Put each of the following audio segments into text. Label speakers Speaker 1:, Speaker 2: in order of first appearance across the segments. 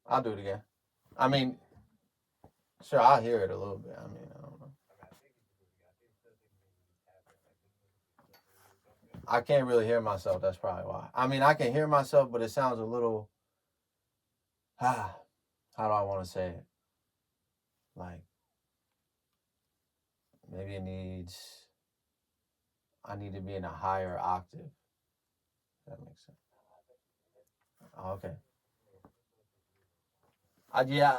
Speaker 1: I'll do it again. I mean, sure, I'll hear it a little bit. I mean, I don't know. I can't really hear myself. That's probably why. I mean, I can hear myself, but it sounds a little. How do I want to say it? Like maybe it needs. I need to be in a higher octave. If that makes sense. Oh, okay. Yeah.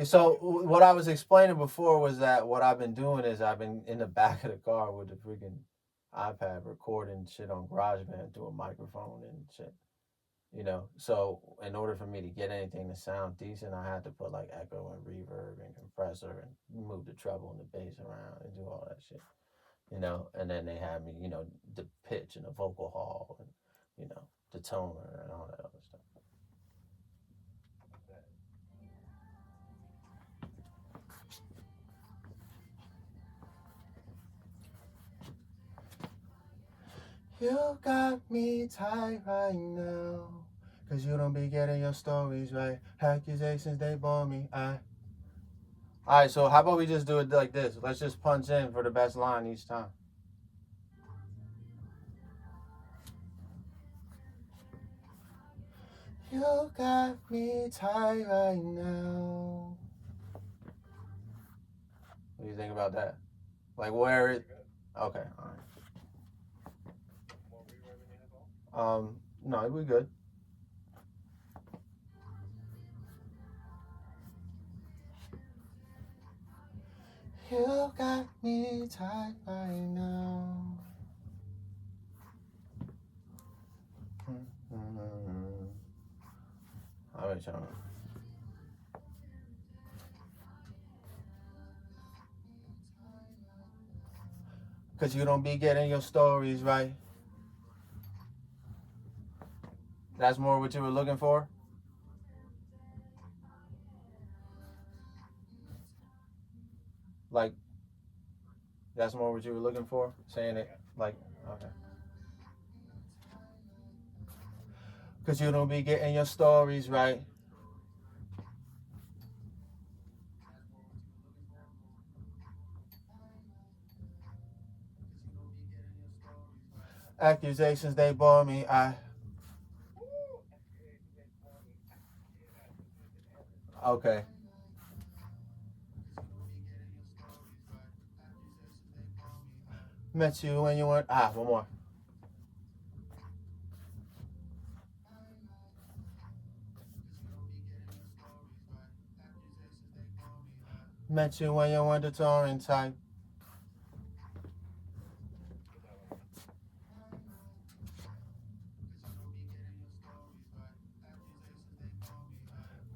Speaker 1: So what I was explaining before was that what I've been doing is I've been in the back of the car with the freaking iPad recording shit on GarageBand through a microphone and shit. So in order for me to get anything to sound decent, I had to put like echo and reverb and compressor and move the treble and the bass around and do all that shit. And then they had me, the pitch and the vocal hall and the toner and all that other stuff. You got me tight right now, 'cause you don't be getting your stories right. Accusations, they bore me. Alright, so how about we just do it like this? Let's just punch in for the best line each time. You got me tight right now. What do you think about that? Like where it? Okay, alright. No, we good. You got me tight right now. Alright, y'all. Cause you don't be getting your stories right. That's more what you were looking for? Like, that's more what you were looking for? Saying it like, okay. Cause you don't be getting your stories right. Accusations, they bore me. Okay. Met you when you weren't. One more. Met you when you weren't the touring type.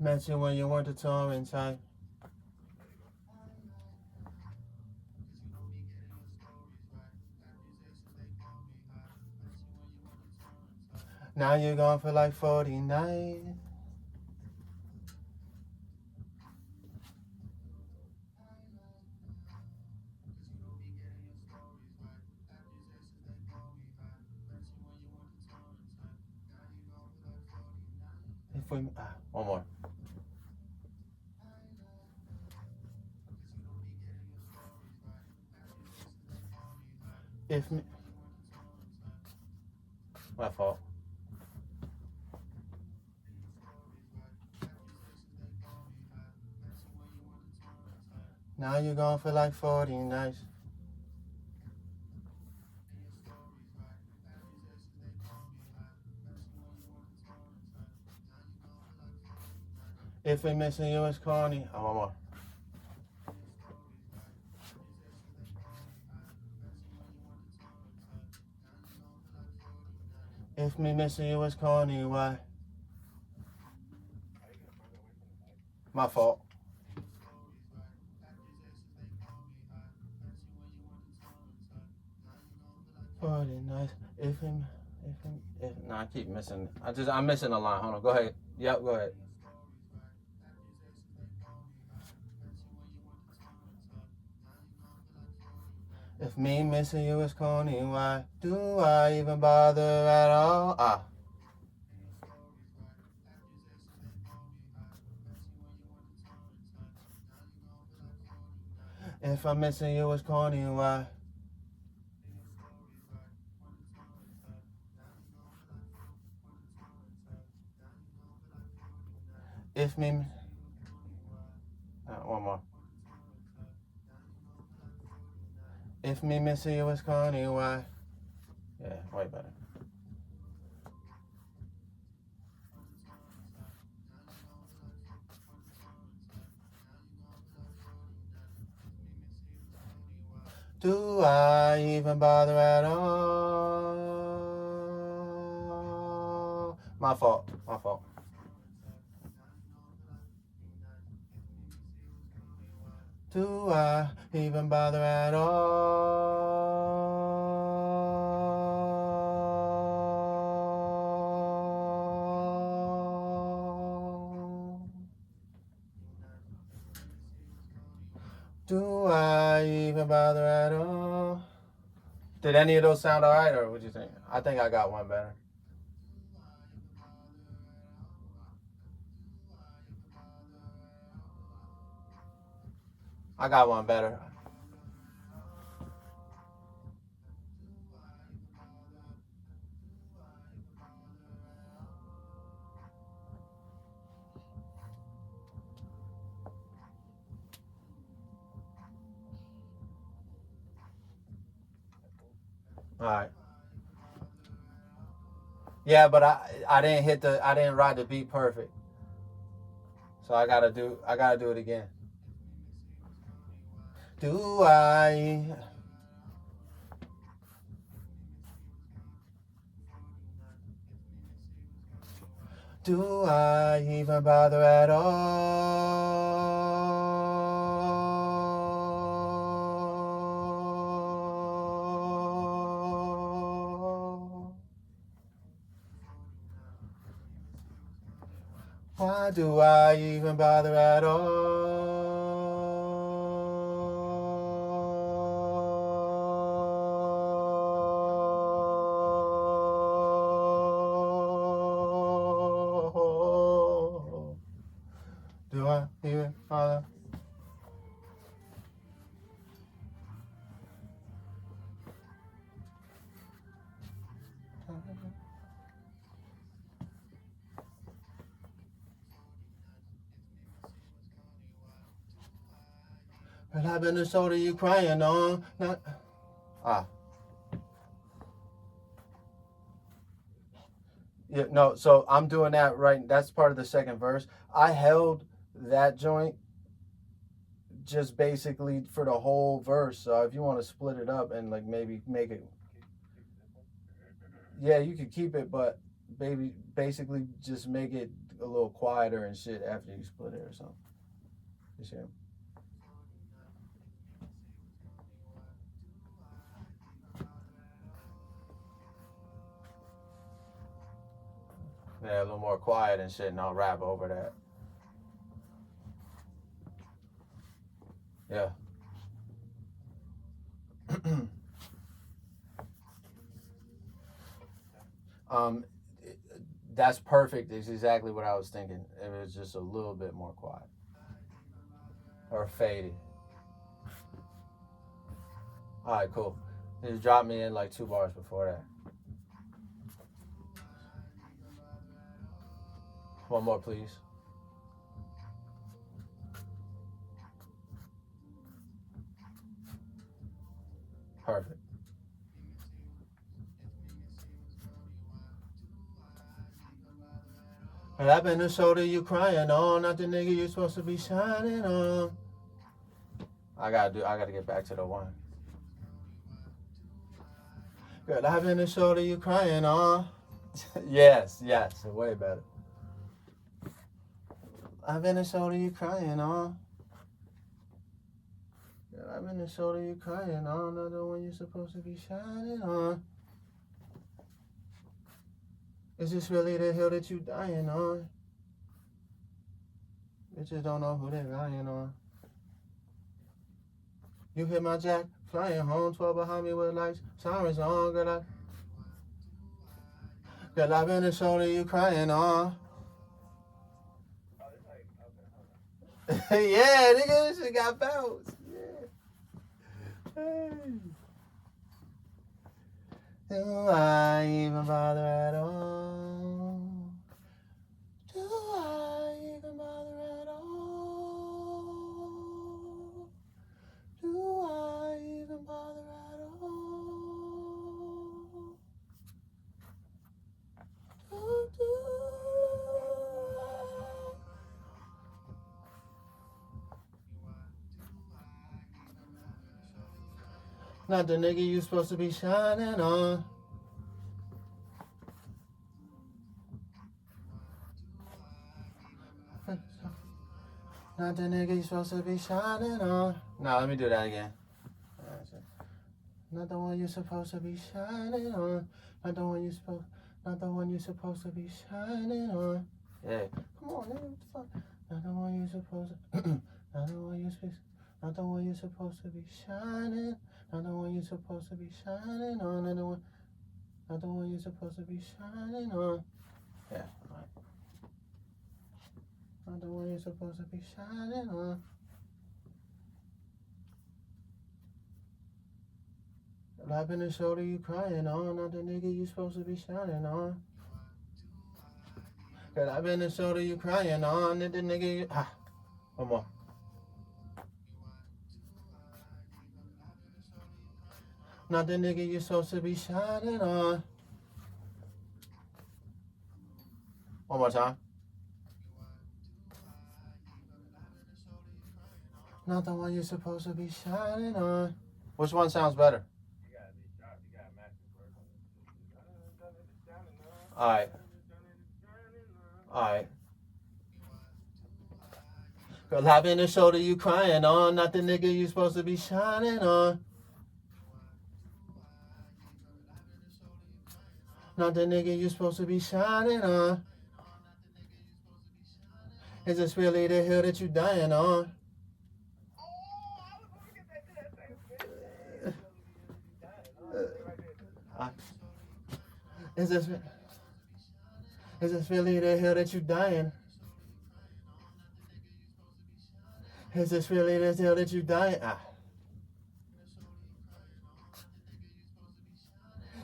Speaker 1: Met you when you weren't the touring type. Now you're gone for like 40 nights. If we, one more. If me, my fault. Now you're gone for like 40 nights. If we missing you, it's corny. One more. If me missing you, it's corny. Why? My fault. 40 nights. No, I keep missing. I'm missing a line. Hold on. Go ahead. Yep, go ahead. If me missing you is corny, why do I even bother at all? If I'm missing you, it's corny, why? If me... one more. If me missing you, it's corny, why? Yeah, way better. Do I even bother at all? My fault. My fault. Do I even bother at all? Do I even bother at all? Did any of those sound all right, or what do you think? I think I got one better. I got one better. All right. Yeah, but I didn't ride the beat perfect. So I gotta do it again. Do I even bother at all? Why do I even bother at all? Do I even bother? But I've been the shoulder you crying on. Not... Yeah, no, so I'm doing that right. That's part of the second verse. I held that joint just basically for the whole verse. So if you want to split it up and like maybe make it, yeah, you could keep it, but baby, basically just make it a little quieter and shit after you split it or something. You see? Yeah, a little more quiet and shit, and I'll rap over that. Yeah. um, that's perfect. It's exactly what I was thinking. It was just a little bit more quiet or faded. All right, cool. Just drop me in like 2 bars before that. One more, please. Perfect. And I've been the shoulder you crying on, not the nigga you supposed to be shining on. I gotta get back to the one. Girl, I've been the shoulder you crying on. Yes, way better. I've been the shoulder you crying on. Girl, I've been the shoulder you crying on, not the one you're supposed to be shining on. Is this really the hill that you dying on? Bitches don't know who they lying on. You hit my jack, flying home, 12 behind me with lights, sirens on, girl, I've been the shoulder you crying on. Yeah, nigga, this shit got bounced. Yeah. Do I even bother at all? Do I even bother at all? Do I even bother at all? Do Not the nigga you supposed to be shining on. Not the nigga you supposed to be shining on. No, let me do that again. Not the one you supposed to be shining on. Not the one you supposed. Not the one you supposed to be shining on. Yeah, come on, nigga. What the fuck? Not the one you supposed to. Not the one you supposed. Not the one you supposed to be shining. Not the one you supposed to be shining on. Not the one. Not the one you supposed to be shining on. Yeah, all right. Not the one you're supposed to be shining on. Life in the shoulder you crying on. Not the nigga you supposed to be shining on. Cause I've been the shoulder you crying on. Not the nigga you. Ah, one more. Not the nigga you supposed to be shining on. One more time. Not the one you're supposed to be shining on. Which one sounds better? Alright. Alright. Girl, I've been the shoulder you crying on. Not the nigga you supposed to be shining on. Not the nigga you supposed to be shining on. Is this really the hill that you dying on? Is this really the hill that you dying? Is this really the hill that you dying?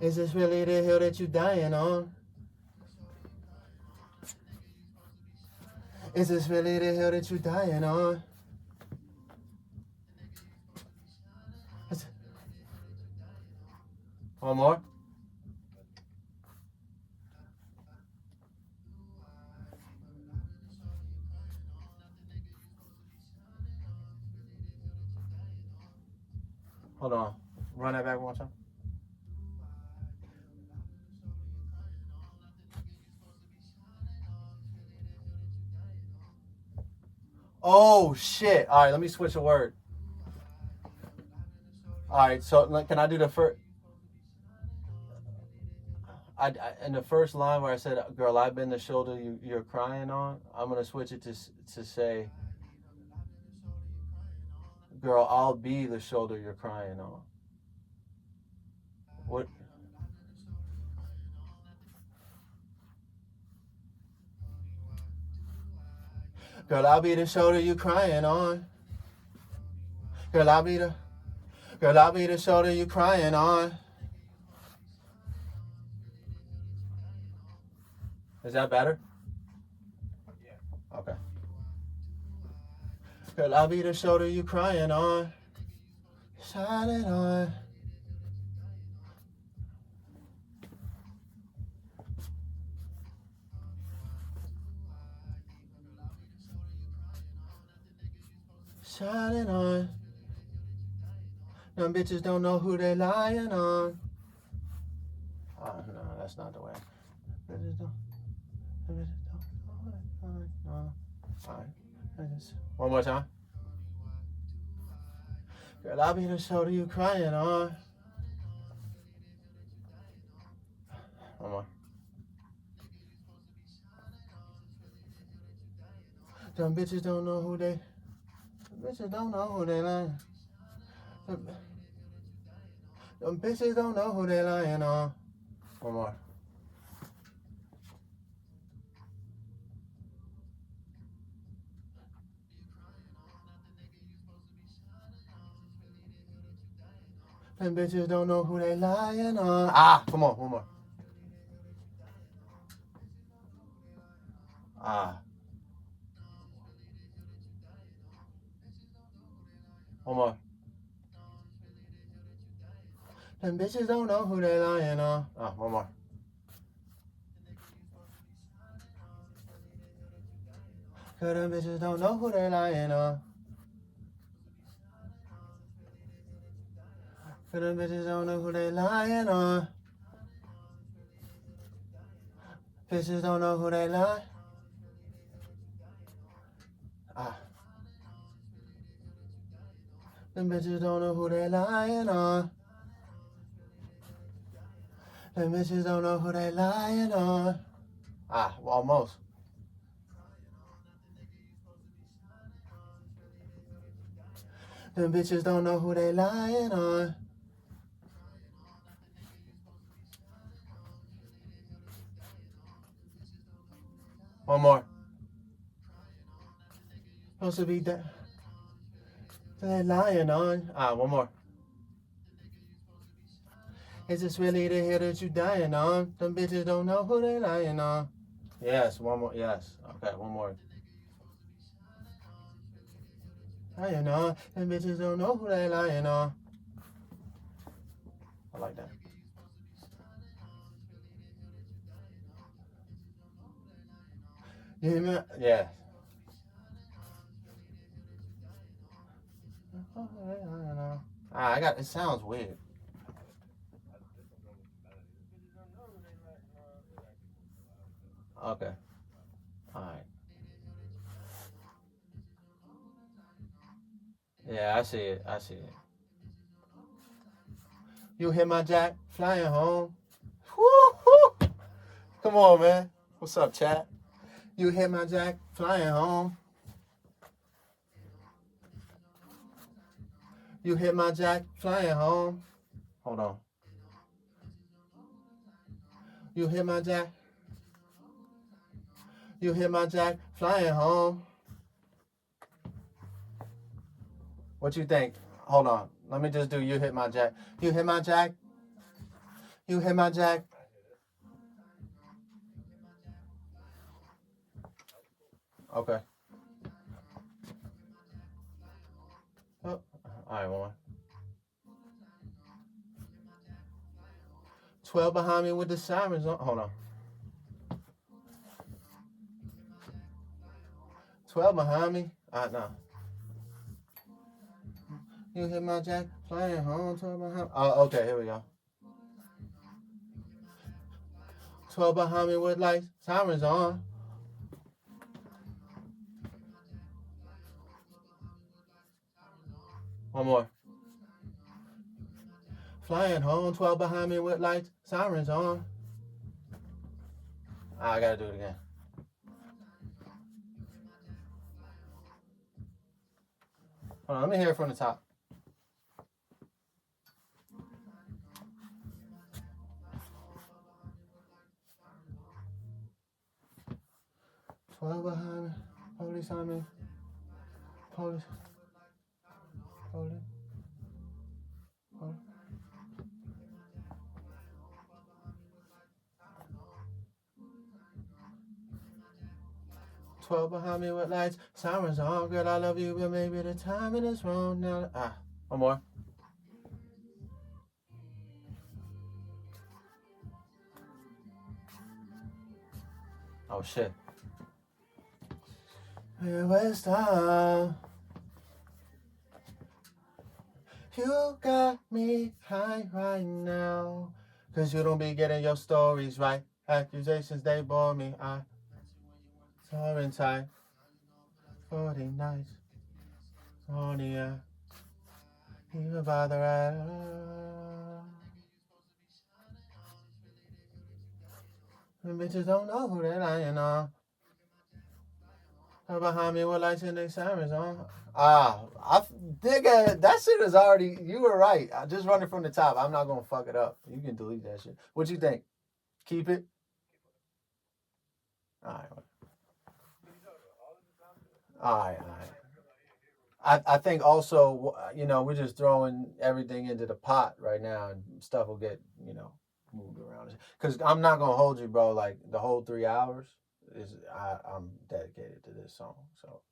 Speaker 1: Is this really the hill that you dying on? Is this really the hill that you dying on? One more. Hold on. Run that back one more time. Oh, shit. All right, let me switch a word. All right, so can I do the first? In the first line where I said, "Girl, I've been the shoulder you're crying on," I'm gonna switch it to say, "Girl, I'll be the shoulder you're crying on." What? Girl, I'll be the shoulder you crying on. Girl, I'll be the shoulder you crying on. Is that better? Okay. Girl, I'll be the shoulder you crying on. Shining on. Shining on. Them bitches don't know who they lying on. Oh, no, that's not the way. Bitches don't know who they lying on. All right. One more time. Girl, I'll be the shoulder you crying on. One more. Them bitches don't know who they. Bitches don't know who they lying. Them bitches don't know who they lying on. One more. Them bitches don't know who they lying on. Ah, come on, one more. Ah. One more. Them bitches don't know who they lying on. Ah, one more. Cause them bitches don't know who they lying on. Cause them bitches don't know who they lying on. Bitches don't know who they lie. Ah. Them bitches don't know who they lying on. Them bitches don't know who they lying on. Ah, almost. Them bitches don't know who they lying on. One more. Supposed to be that they lying on. Ah, one more. Is this really the hill that you dying on? Them bitches don't know who they lying on. Yes, one more. Yes. Okay, one more. Lying on. Them bitches don't know who they lying on. I like that. Yeah. Ah, I got. It sounds weird. Okay. All right. Yeah, I see it. I see it. You hit my jack, flying home. Woo-hoo! Come on, man. What's up, chat? You hit my jack, flying home. You hit my jack, flying home. Hold on. You hit my jack. You hit my jack, flying home. What you think? Hold on. Let me just do you hit my jack. You hit my jack. You hit my jack. Okay. Oh, all right, one. 12 behind me with the sirens on. Hold on. 12 behind me. No. You hit my jack, flying home. 12 behind. Oh, okay. Here we go. 12 behind me with lights, sirens on. One more. Flying home, 12 behind me with lights, sirens on. I gotta do it again. Hold on, let me hear it from the top. Behind me, police on me, police, police, police. 12 behind me with lights, sirens on. Girl, I love you, but maybe the timing is wrong now. One more. Oh shit. Where's time? You got me high right now. Cause you don't be getting your stories right. Accusations, they bore me. I saw in time. 40 nights. On the air. Even bother at all. The bitches don't know who they're lying on. Behind me with lights and they sirens on. Nigga, that shit is already. You were right. I just run it from the top. I'm not gonna fuck it up. You can delete that shit. What you think? Keep it. All right. All right. All right. I think also, we're just throwing everything into the pot right now, and stuff will get, moved around. Because I'm not gonna hold you, bro. Like the whole 3 hours I'm dedicated to this song. So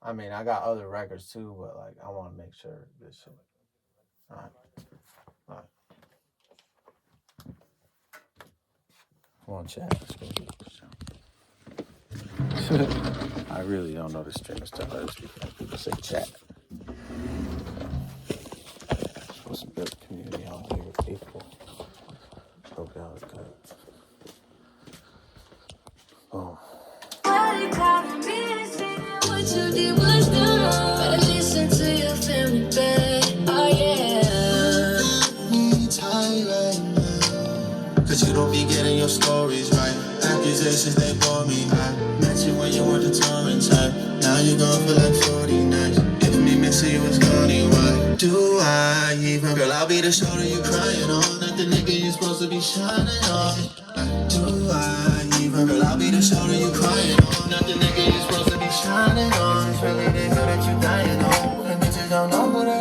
Speaker 1: I mean, I got other records too, but like I want to make sure this shit. All right, all right. Come on, chat. Let's go do this. I really don't know the string of stuff. I just people say chat. Supposed to build a community out here with people. Hope y'all is good. Boom. What you did was good. Better listen to your family, babe. Oh yeah. Tight right now. Cause you don't be getting your stories right. Accusations, they bore me. I met you when you were the touring type. Now you gone for like 40 nights. If me missing you is gone, why do I even? Girl, I'll be the shoulder you crying on. Not the nigga you supposed to be shining on. Do I even? Girl, I'll be the shoulder you crying on. Not the nigga you supposed to be shining on. It's really the girl that you dying on. And bitches don't know who they